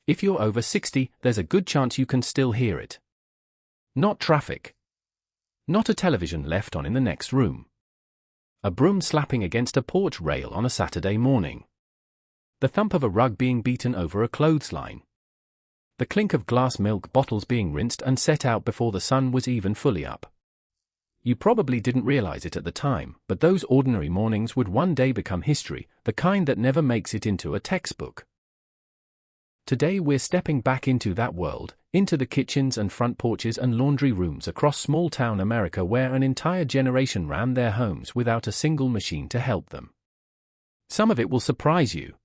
If you're over 60, there's a good chance you can still hear it. Not traffic. Not a television left on in the next room. A broom slapping against a porch rail on a Saturday morning. The thump of a rug being beaten over a clothesline. The clink of glass milk bottles being rinsed and set out before the sun was even fully up. You probably didn't realize it at the time, but those ordinary mornings would one day become history, the kind that never makes it into a textbook. Today we're stepping back into that world, into the kitchens and front porches and laundry rooms across small-town America where an entire generation ran their homes without a single machine to help them. Some of it will surprise you.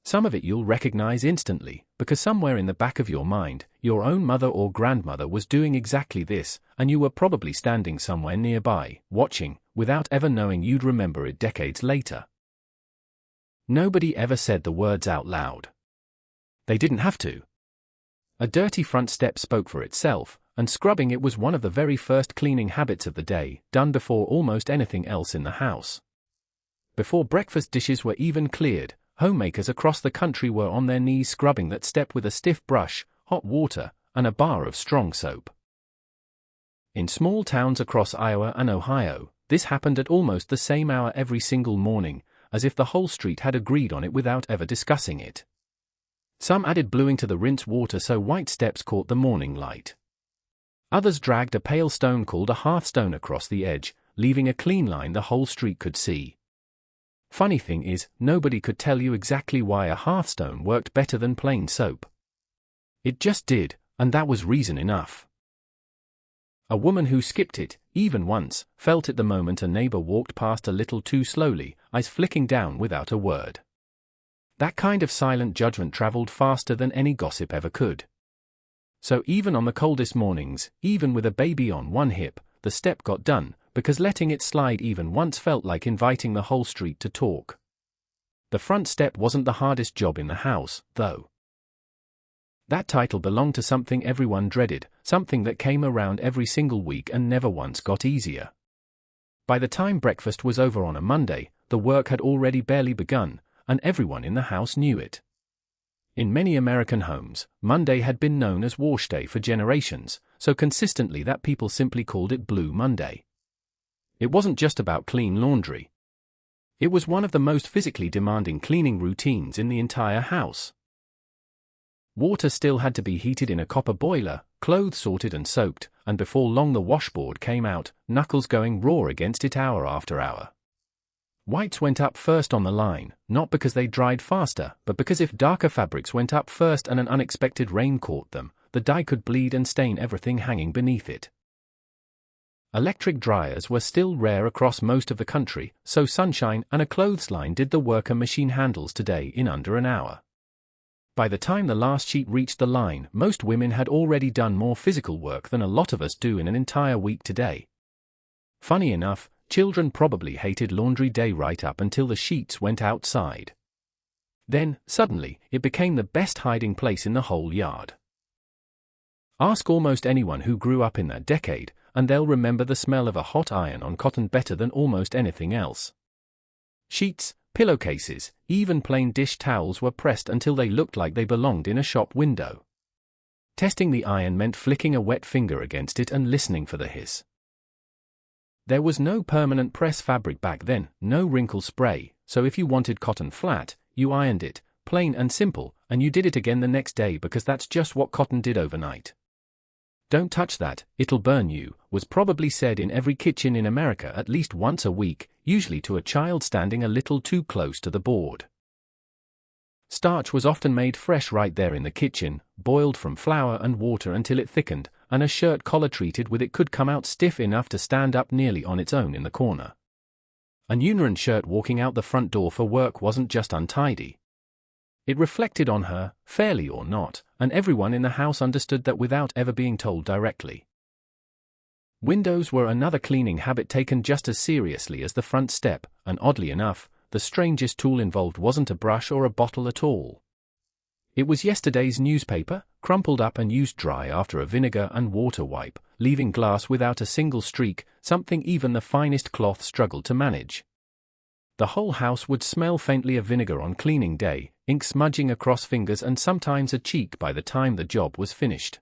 Some of it you'll recognize instantly, because somewhere in the back of your mind, your own mother or grandmother was doing exactly this, and you were probably standing somewhere nearby, watching, without ever knowing you'd remember it decades later. Nobody ever said the words out loud. They didn't have to. A dirty front step spoke for itself, and scrubbing it was one of the very first cleaning habits of the day, done before almost anything else in the house. Before breakfast dishes were even cleared, homemakers across the country were on their knees scrubbing that step with a stiff brush, hot water, and a bar of strong soap. In small towns across Iowa and Ohio, this happened at almost the same hour every single morning, as if the whole street had agreed on it without ever discussing it. Some added bluing to the rinse water so white steps caught the morning light. Others dragged a pale stone called a hearthstone across the edge, leaving a clean line the whole street could see. Funny thing is, nobody could tell you exactly why a hearthstone worked better than plain soap. It just did, and that was reason enough. A woman who skipped it, even once, felt it the moment a neighbor walked past a little too slowly, eyes flicking down without a word. That kind of silent judgment traveled faster than any gossip ever could. So even on the coldest mornings, even with a baby on one hip, the step got done, because letting it slide even once felt like inviting the whole street to talk. The front step wasn't the hardest job in the house, though. That title belonged to something everyone dreaded, something that came around every single week and never once got easier. By the time breakfast was over on a Monday, the work had already barely begun, and everyone in the house knew it. In many American homes, Monday had been known as wash day for generations, so consistently that people simply called it Blue Monday. It wasn't just about clean laundry. It was one of the most physically demanding cleaning routines in the entire house. Water still had to be heated in a copper boiler, clothes sorted and soaked, and before long the washboard came out, knuckles going raw against it hour after hour. Whites went up first on the line, not because they dried faster, but because if darker fabrics went up first and an unexpected rain caught them, the dye could bleed and stain everything hanging beneath it. Electric dryers were still rare across most of the country, so sunshine and a clothesline did the work a machine handles today in under an hour. By the time the last sheet reached the line, most women had already done more physical work than a lot of us do in an entire week today. Funny enough, children probably hated laundry day right up until the sheets went outside. Then, suddenly, it became the best hiding place in the whole yard. Ask almost anyone who grew up in that decade, and they'll remember the smell of a hot iron on cotton better than almost anything else. Sheets, pillowcases, even plain dish towels were pressed until they looked like they belonged in a shop window. Testing the iron meant flicking a wet finger against it and listening for the hiss. There was no permanent press fabric back then, no wrinkle spray, so if you wanted cotton flat, you ironed it, plain and simple, and you did it again the next day because that's just what cotton did overnight. "Don't touch that, it'll burn you," was probably said in every kitchen in America at least once a week, usually to a child standing a little too close to the board. Starch was often made fresh right there in the kitchen, boiled from flour and water until it thickened, and a shirt collar treated with it could come out stiff enough to stand up nearly on its own in the corner. A Nunaren shirt walking out the front door for work wasn't just untidy. It reflected on her, fairly or not, and everyone in the house understood that without ever being told directly. Windows were another cleaning habit taken just as seriously as the front step, and oddly enough, the strangest tool involved wasn't a brush or a bottle at all. It was yesterday's newspaper, crumpled up and used dry after a vinegar and water wipe, leaving glass without a single streak, something even the finest cloth struggled to manage. the whole house would smell faintly of vinegar on cleaning day, ink smudging across fingers and sometimes a cheek by the time the job was finished.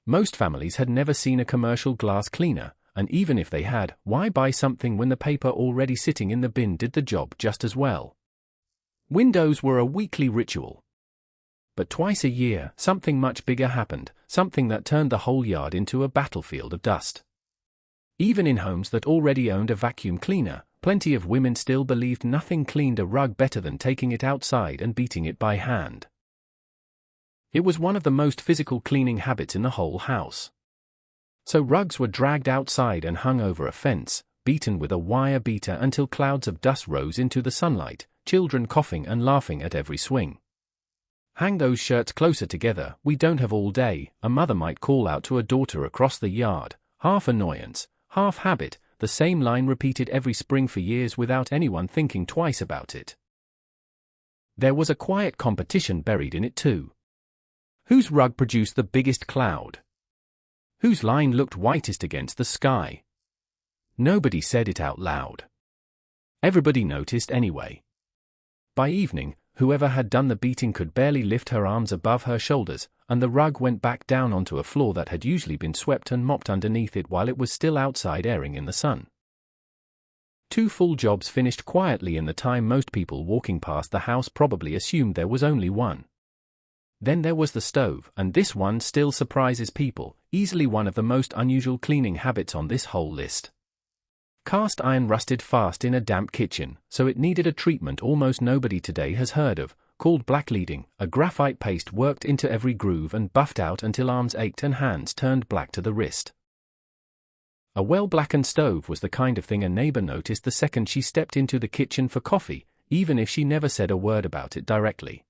Most families had never seen a commercial glass cleaner, and even if they had, why buy something when the paper already sitting in the bin did the job just as well? Windows were a weekly ritual. But twice a year, something much bigger happened, something that turned the whole yard into a battlefield of dust. Even in homes that already owned a vacuum cleaner, plenty of women still believed nothing cleaned a rug better than taking it outside and beating it by hand. It was one of the most physical cleaning habits in the whole house. So rugs were dragged outside and hung over a fence, beaten with a wire beater until clouds of dust rose into the sunlight, children coughing and laughing at every swing. "Hang those shirts closer together, we don't have all day," a mother might call out to a daughter across the yard, half annoyance, half habit, the same line repeated every spring for years without anyone thinking twice about it. There was a quiet competition buried in it too. Whose rug produced the biggest cloud? Whose line looked whitest against the sky? Nobody said it out loud. Everybody noticed anyway. By evening, whoever had done the beating could barely lift her arms above her shoulders, and the rug went back down onto a floor that had usually been swept and mopped underneath it while it was still outside airing in the sun. 2 full jobs finished quietly in the time most people walking past the house probably assumed there was only one. Then there was the stove, and this one still surprises people, easily one of the most unusual cleaning habits on this whole list. Cast iron rusted fast in a damp kitchen, so it needed a treatment almost nobody today has heard of, called blackleading, a graphite paste worked into every groove and buffed out until arms ached and hands turned black to the wrist. A well-blackened stove was the kind of thing a neighbor noticed the second she stepped into the kitchen for coffee, even if she never said a word about it directly.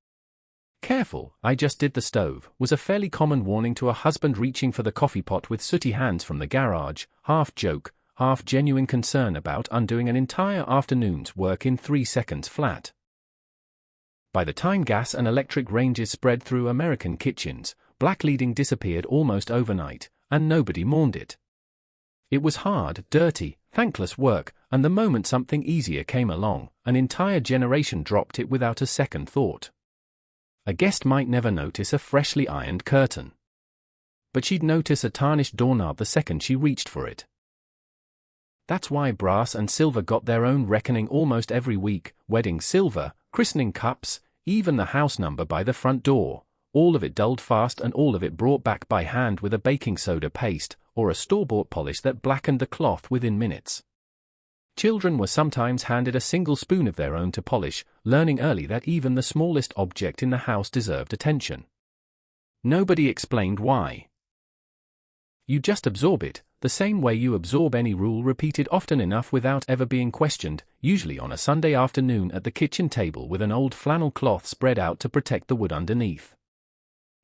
"Careful, I just did the stove," was a fairly common warning to a husband reaching for the coffee pot with sooty hands from the garage, half joke, half genuine concern about undoing an entire afternoon's work in 3 seconds flat. By the time gas and electric ranges spread through American kitchens, blackleading disappeared almost overnight, and nobody mourned it. It was hard, dirty, thankless work, and the moment something easier came along, an entire generation dropped it without a second thought. A guest might never notice a freshly ironed curtain. But she'd notice a tarnished doorknob the second she reached for it. That's why brass and silver got their own reckoning almost every week, wedding silver, christening cups, even the house number by the front door, all of it dulled fast and all of it brought back by hand with a baking soda paste, or a store-bought polish that blackened the cloth within minutes. Children were sometimes handed a single spoon of their own to polish, learning early that even the smallest object in the house deserved attention. Nobody explained why. You just absorb it, the same way you absorb any rule repeated often enough without ever being questioned, usually on a Sunday afternoon at the kitchen table with an old flannel cloth spread out to protect the wood underneath.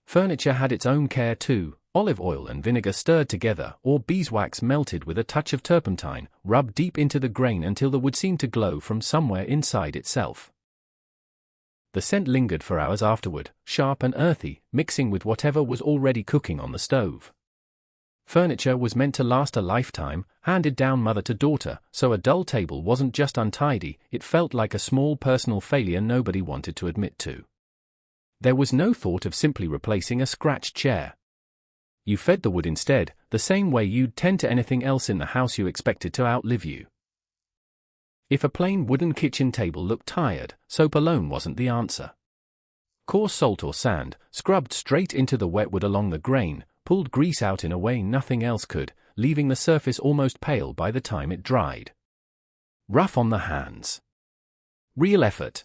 Furniture had its own care too, olive oil and vinegar stirred together, or beeswax melted with a touch of turpentine, rubbed deep into the grain until the wood seemed to glow from somewhere inside itself. The scent lingered for hours afterward, sharp and earthy, mixing with whatever was already cooking on the stove. Furniture was meant to last a lifetime, handed down mother to daughter, so a dull table wasn't just untidy, it felt like a small personal failure nobody wanted to admit to. There was no thought of simply replacing a scratched chair. You fed the wood instead, the same way you'd tend to anything else in the house you expected to outlive you. If a plain wooden kitchen table looked tired, soap alone wasn't the answer. Coarse salt or sand, scrubbed straight into the wet wood along the grain, pulled grease out in a way nothing else could, leaving the surface almost pale by the time it dried. Rough on the hands. Real effort.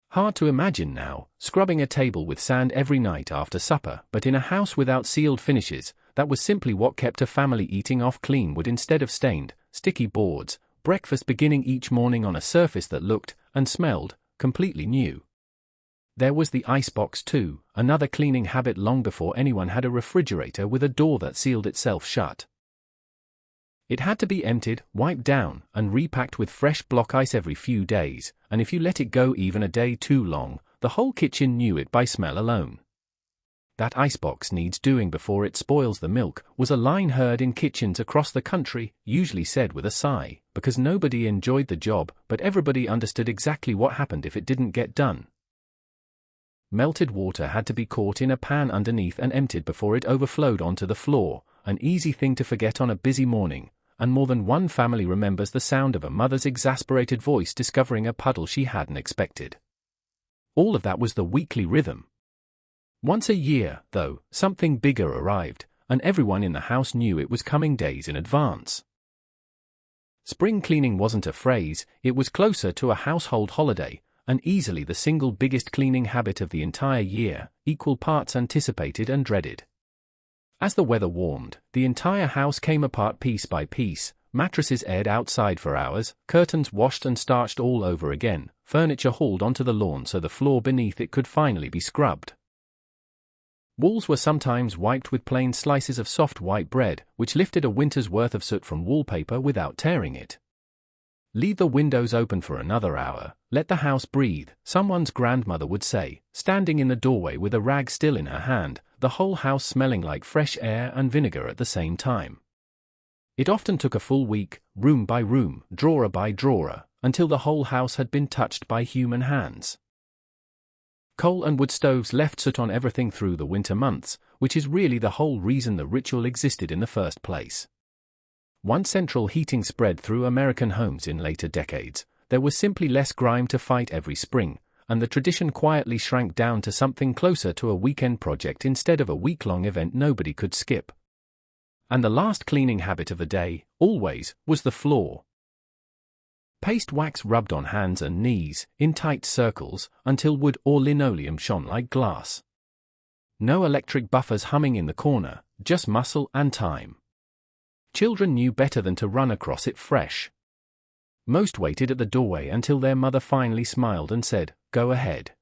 Hard to imagine now, scrubbing a table with sand every night after supper, but in a house without sealed finishes, that was simply what kept a family eating off clean wood instead of stained, sticky boards, breakfast beginning each morning on a surface that looked, and smelled, completely new. There was the icebox too, another cleaning habit long before anyone had a refrigerator with a door that sealed itself shut. It had to be emptied, wiped down, and repacked with fresh block ice every few days, and if you let it go even a day too long, the whole kitchen knew it by smell alone. "That icebox needs doing before it spoils the milk," was a line heard in kitchens across the country, usually said with a sigh, because nobody enjoyed the job, but everybody understood exactly what happened if it didn't get done. Melted water had to be caught in a pan underneath and emptied before it overflowed onto the floor, an easy thing to forget on a busy morning, and more than one family remembers the sound of a mother's exasperated voice discovering a puddle she hadn't expected. All of that was the weekly rhythm. Once a year, though, something bigger arrived, and everyone in the house knew it was coming days in advance. Spring cleaning wasn't a phrase, it was closer to a household holiday, and easily the single biggest cleaning habit of the entire year, equal parts anticipated and dreaded. As the weather warmed, the entire house came apart piece by piece, mattresses aired outside for hours, curtains washed and starched all over again, furniture hauled onto the lawn so the floor beneath it could finally be scrubbed. Walls were sometimes wiped with plain slices of soft white bread, which lifted a winter's worth of soot from wallpaper without tearing it. "Leave the windows open for another hour, let the house breathe," someone's grandmother would say, standing in the doorway with a rag still in her hand, the whole house smelling like fresh air and vinegar at the same time. It often took a full week, room by room, drawer by drawer, until the whole house had been touched by human hands. Coal and wood stoves left soot on everything through the winter months, which is really the whole reason the ritual existed in the first place. Once central heating spread through American homes in later decades, there was simply less grime to fight every spring, and the tradition quietly shrank down to something closer to a weekend project instead of a week-long event nobody could skip. And the last cleaning habit of the day, always, was the floor. Paste wax rubbed on hands and knees, in tight circles, until wood or linoleum shone like glass. No electric buffers humming in the corner, just muscle and time. Children knew better than to run across it fresh. Most waited at the doorway until their mother finally smiled and said, "Go ahead."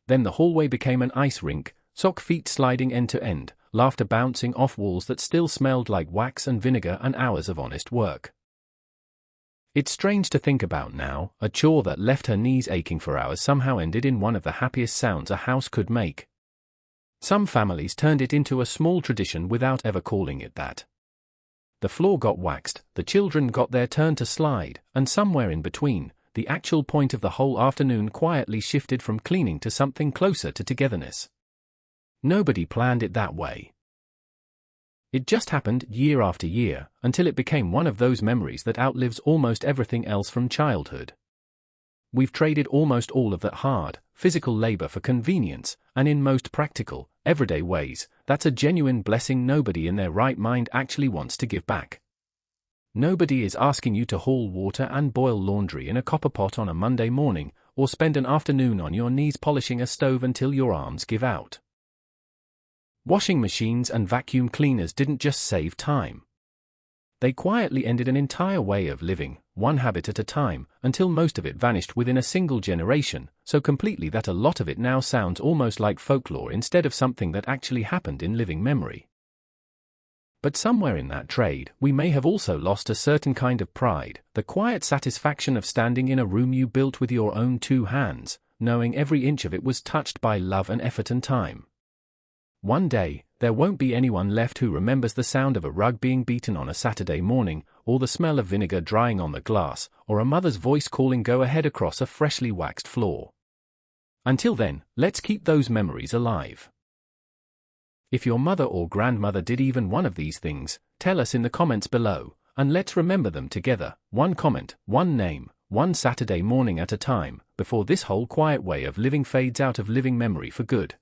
Then the hallway became an ice rink, sock feet sliding end to end, laughter bouncing off walls that still smelled like wax and vinegar, and hours of honest work. It's strange to think about now, a chore that left her knees aching for hours somehow ended in one of the happiest sounds a house could make. Some families turned it into a small tradition without ever calling it that. The floor got waxed, the children got their turn to slide, and somewhere in between, the actual point of the whole afternoon quietly shifted from cleaning to something closer to togetherness. Nobody planned it that way. It just happened year after year, until it became one of those memories that outlives almost everything else from childhood. We've traded almost all of that hard, physical labor for convenience, and in most practical, everyday ways, that's a genuine blessing nobody in their right mind actually wants to give back. Nobody is asking you to haul water and boil laundry in a copper pot on a Monday morning, or spend an afternoon on your knees polishing a stove until your arms give out. Washing machines and vacuum cleaners didn't just save time. They quietly ended an entire way of living, one habit at a time, until most of it vanished within a single generation, so completely that a lot of it now sounds almost like folklore instead of something that actually happened in living memory. But somewhere in that trade, we may have also lost a certain kind of pride, the quiet satisfaction of standing in a room you built with your own two hands, knowing every inch of it was touched by love and effort and time. One day, there won't be anyone left who remembers the sound of a rug being beaten on a Saturday morning, or the smell of vinegar drying on the glass, or a mother's voice calling "go ahead" across a freshly waxed floor. Until then, let's keep those memories alive. If your mother or grandmother did even one of these things, tell us in the comments below, and let's remember them together, one comment, one name, one Saturday morning at a time, before this whole quiet way of living fades out of living memory for good.